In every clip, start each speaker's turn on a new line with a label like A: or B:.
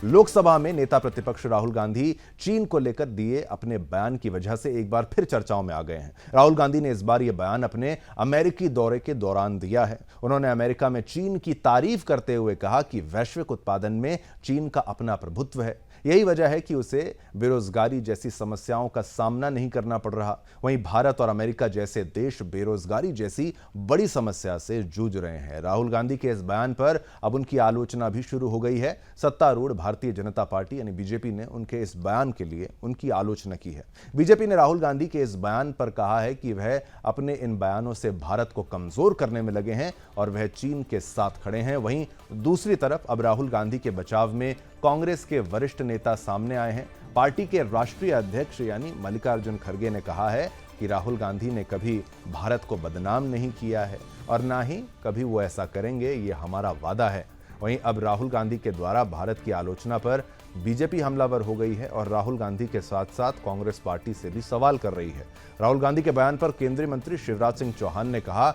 A: लोकसभा में नेता प्रतिपक्ष राहुल गांधी चीन को लेकर दिए अपने बयान की वजह से एक बार फिर चर्चाओं में आ गए हैं। राहुल गांधी ने इस बार यह बयान अपने अमेरिकी दौरे के दौरान दिया है। उन्होंने अमेरिका में चीन की तारीफ करते हुए कहा कि वैश्विक उत्पादन में चीन का अपना प्रभुत्व है। यही वजह है कि उसे बेरोजगारी जैसी समस्याओं का सामना नहीं करना पड़ रहा। वहीं भारत और अमेरिका जैसे देश बेरोजगारी जैसी बड़ी समस्या से जूझ रहे हैं। राहुल गांधी के इस बयान पर अब उनकी आलोचना भी शुरू हो गई है। सत्तारूढ़ भारतीय जनता पार्टी यानी बीजेपी ने उनके इस बयान के लिए उनकी आलोचना की है। बीजेपी ने राहुल गांधी के इस बयान पर कहा है कि वह अपने इन बयानों से भारत को कमजोर करने में लगे हैं और वह चीन के साथ खड़े हैं। वहीं दूसरी तरफ अब राहुल गांधी के बचाव में कांग्रेस के वरिष्ठ नेता सामने आए हैं। पार्टी के राष्ट्रीय अध्यक्ष यानी मल्लिकार्जुन खड़गे ने कहा है कि राहुल गांधी ने कभी भारत को बदनाम नहीं किया है और ना ही कभी वो ऐसा करेंगे, ये हमारा वादा है। वहीं अब राहुल गांधी के द्वारा भारत की आलोचना पर बीजेपी हमलावर हो गई है और राहुल गांधी के साथ साथ कांग्रेस पार्टी से भी सवाल कर रही है। राहुल गांधी के बयान पर केंद्रीय मंत्री शिवराज सिंह चौहान ने कहा,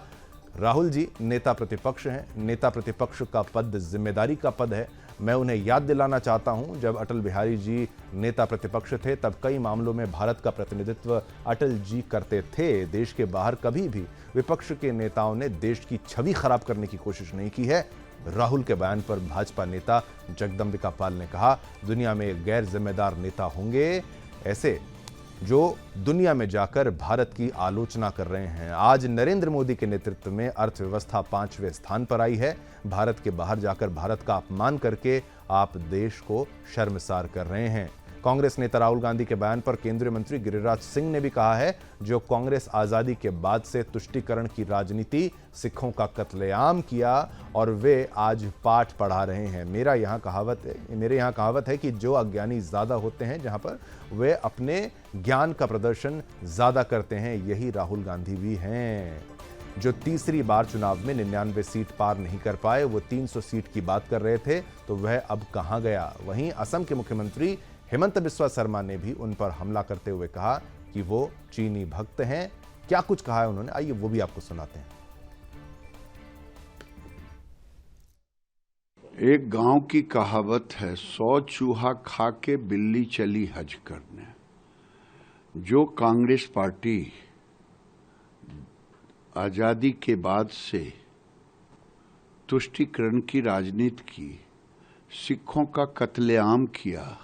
A: राहुल जी नेता प्रतिपक्ष हैं। नेता प्रतिपक्ष का पद जिम्मेदारी का पद है। मैं उन्हें याद दिलाना चाहता हूं, जब अटल बिहारी जी नेता प्रतिपक्ष थे तब कई मामलों में भारत का प्रतिनिधित्व अटल जी करते थे। देश के बाहर कभी भी विपक्ष के नेताओं ने देश की छवि खराब करने की कोशिश नहीं की है। राहुल के बयान पर भाजपा नेता जगदंबिका पाल ने कहा, दुनिया में गैर जिम्मेदार नेता होंगे ऐसे जो दुनिया में जाकर भारत की आलोचना कर रहे हैं। आज नरेंद्र मोदी के नेतृत्व में अर्थव्यवस्था 5वें स्थान पर आई है। भारत के बाहर जाकर भारत का अपमान करके आप देश को शर्मसार कर रहे हैं। कांग्रेस नेता राहुल गांधी के बयान पर केंद्रीय मंत्री गिरिराज सिंह ने भी कहा है, जो कांग्रेस आजादी के बाद से तुष्टीकरण की राजनीति, सिखों का कत्लेआम किया और वे आज पाठ पढ़ा रहे हैं। मेरे यहाँ कहावत है कि जो अज्ञानी ज्यादा होते हैं जहां पर वे अपने ज्ञान का प्रदर्शन ज्यादा करते हैं, यही राहुल गांधी भी हैं। जो तीसरी बार चुनाव में 99 सीट पार नहीं कर पाए, वो 300 सीट की बात कर रहे थे, तो वह अब कहां गया। वहीं असम के मुख्यमंत्री हेमंत बिस्वा शर्मा ने भी उन पर हमला करते हुए कहा कि वो चीनी भक्त हैं। क्या कुछ कहा है उन्होंने, आइए वो भी आपको सुनाते हैं।
B: एक गांव की कहावत है, 100 चूहा खा के बिल्ली चली हज करने। जो कांग्रेस पार्टी आजादी के बाद से तुष्टीकरण की राजनीति की, सिखों का कत्लेआम किया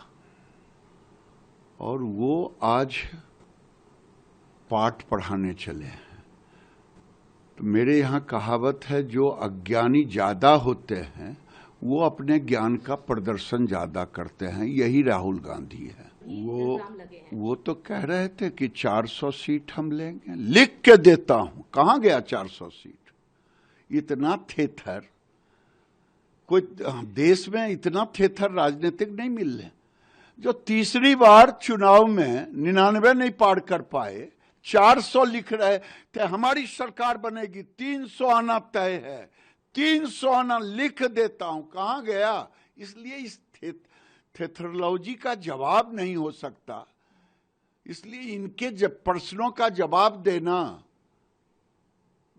B: और वो आज पाठ पढ़ाने चले हैं, तो मेरे यहाँ कहावत है, जो अज्ञानी ज्यादा होते हैं वो अपने ज्ञान का प्रदर्शन ज्यादा करते हैं। यही राहुल गांधी है। वो तो कह रहे थे कि 400 सीट हम लेंगे, लिख के देता हूं। कहां गया 400 सीट? इतना थेथर कोई देश में, इतना थेथर राजनीतिक नहीं मिल रहे। जो तीसरी बार चुनाव में 99 नहीं पार कर पाए, 400 लिख रहे थे, हमारी सरकार बनेगी, 300 आना तय है, 300 आना लिख देता हूं। कहां गया? इसलिए इस थेथरोलॉजी का जवाब नहीं हो सकता। इसलिए इनके प्रश्नों का जवाब देना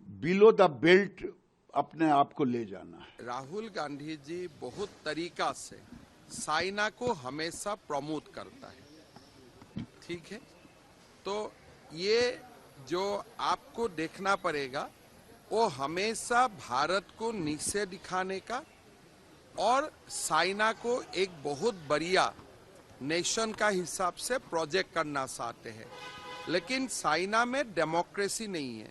B: बिलो द बेल्ट अपने आप को ले जाना है।
C: राहुल गांधी जी बहुत तरीका से चाइना को हमेशा प्रमोट करता है, ठीक है। तो ये जो आपको देखना पड़ेगा, वो हमेशा भारत को नीचे दिखाने का और चाइना को एक बहुत बढ़िया नेशन का हिसाब से प्रोजेक्ट करना चाहते हैं। लेकिन चाइना में डेमोक्रेसी नहीं है,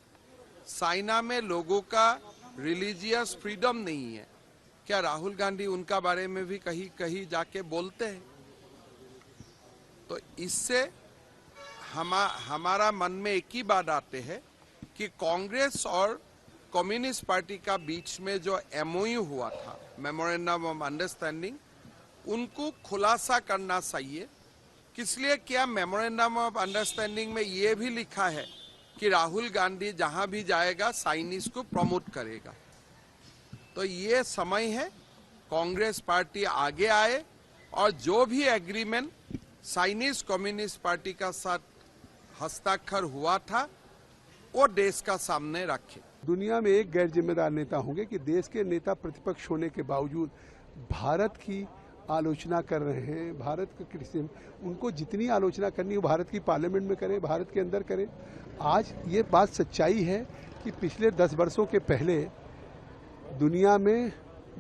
C: चाइना में लोगों का रिलीजियस फ्रीडम नहीं है। क्या राहुल गांधी उनका बारे में भी कहीं कहीं जाके बोलते हैं? तो इससे हमारा मन में एक ही बात आते है कि कांग्रेस और कम्युनिस्ट पार्टी का बीच में जो MOU हुआ था, मेमोरेंडम ऑफ अंडरस्टैंडिंग, उनको खुलासा करना चाहिए। इसलिए क्या मेमोरेंडम ऑफ अंडरस्टैंडिंग में ये भी लिखा है कि राहुल गांधी जहां भी जाएगा चाइनीज को प्रमोट करेगा। तो ये समय है कांग्रेस पार्टी आगे आए और जो भी एग्रीमेंट चाइनीज कम्युनिस्ट पार्टी का साथ हस्ताक्षर हुआ था वो देश का सामने रखे।
D: दुनिया में एक गैर जिम्मेदार नेता होंगे कि देश के नेता प्रतिपक्ष होने के बावजूद भारत की आलोचना कर रहे हैं भारत के कृषि, उनको जितनी आलोचना करनी हो भारत की पार्लियामेंट में करें, भारत के अंदर करें। आज ये बात सच्चाई है कि पिछले 10 वर्षों के पहले दुनिया में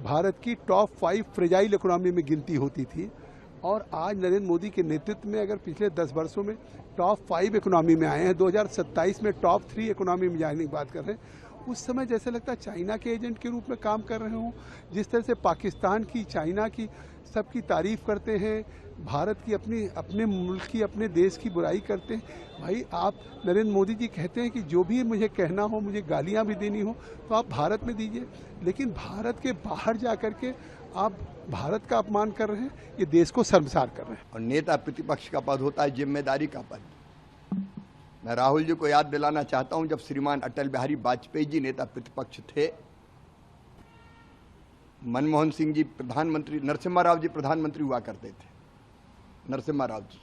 D: भारत की टॉप 5 फ्रेजाइल इकोनॉमी में गिनती होती थी, और आज नरेंद्र मोदी के नेतृत्व में अगर पिछले 10 वर्षों में टॉप 5 इकोनॉमी में आए हैं, 2027 में टॉप 3 इकोनॉमी में जाने की बात कर रहे हैं। उस समय जैसे लगता है चाइना के एजेंट के रूप में काम कर रहे हों। जिस तरह से पाकिस्तान की, चाइना की सबकी तारीफ करते हैं, भारत की अपने मुल्क की, अपने देश की बुराई करते हैं। भाई आप नरेंद्र मोदी जी कहते हैं कि जो भी मुझे कहना हो, मुझे गालियां भी देनी हो तो आप भारत में दीजिए, लेकिन भारत के बाहर जा कर के आप भारत का अपमान कर रहे हैं, ये देश को शर्मसार कर रहे हैं।
E: और नेता प्रतिपक्ष का पद होता है जिम्मेदारी का पद। मैं राहुल जी को याद दिलाना चाहता हूं, जब श्रीमान अटल बिहारी वाजपेयी जी नेता प्रतिपक्ष थे, मनमोहन सिंह जी प्रधानमंत्री, नरसिम्हा राव जी प्रधानमंत्री हुआ करते थे, नरसिम्हा राव जी,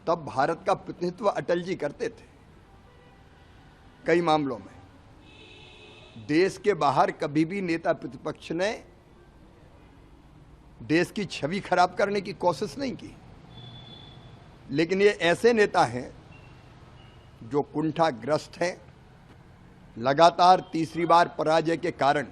E: तब भारत का प्रतिनिधित्व अटल जी करते थे। कई मामलों में देश के बाहर कभी भी नेता प्रतिपक्ष ने देश की छवि खराब करने की कोशिश नहीं की। लेकिन ये ऐसे नेता हैं जो कुंठाग्रस्त हैं, लगातार तीसरी बार पराजय के कारण